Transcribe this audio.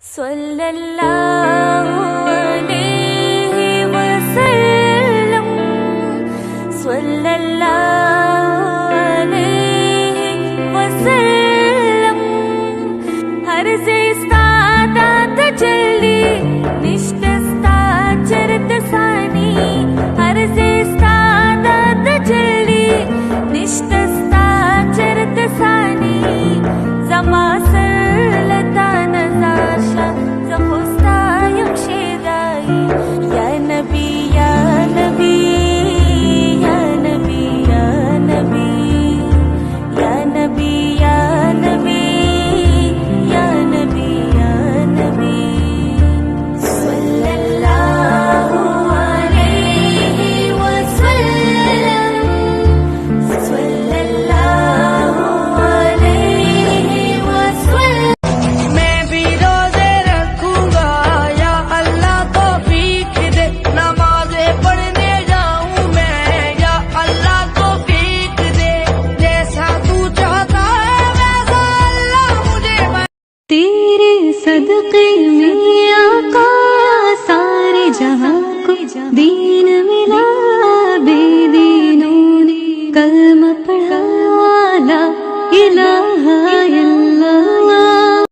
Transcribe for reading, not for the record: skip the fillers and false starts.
صلی اللہ علیہ وسلم، صلی اللہ علیہ وسلم. ہر زیستا تجلی نشتستا چرت ثانی، ہر زیستا تجلی نشتستا چرت ثانی. زما سلطا نزاشا زخستا یمشیدائی. یا نبی یا نبی یا نبی یا نبی یا نبی یا نبی یا نبی یا نبی. صلی اللہ علیہ وسلم، صلی اللہ علیہ وسلم. میں بھی روزے رکھوں گا یا اللہ توفیق دے. نمازیں پڑھنے جاؤں میں یا اللہ توفیق دے. جیسا تو چاہتا ہے ویسا اللہ مجھے تیرے صدقے میں آقا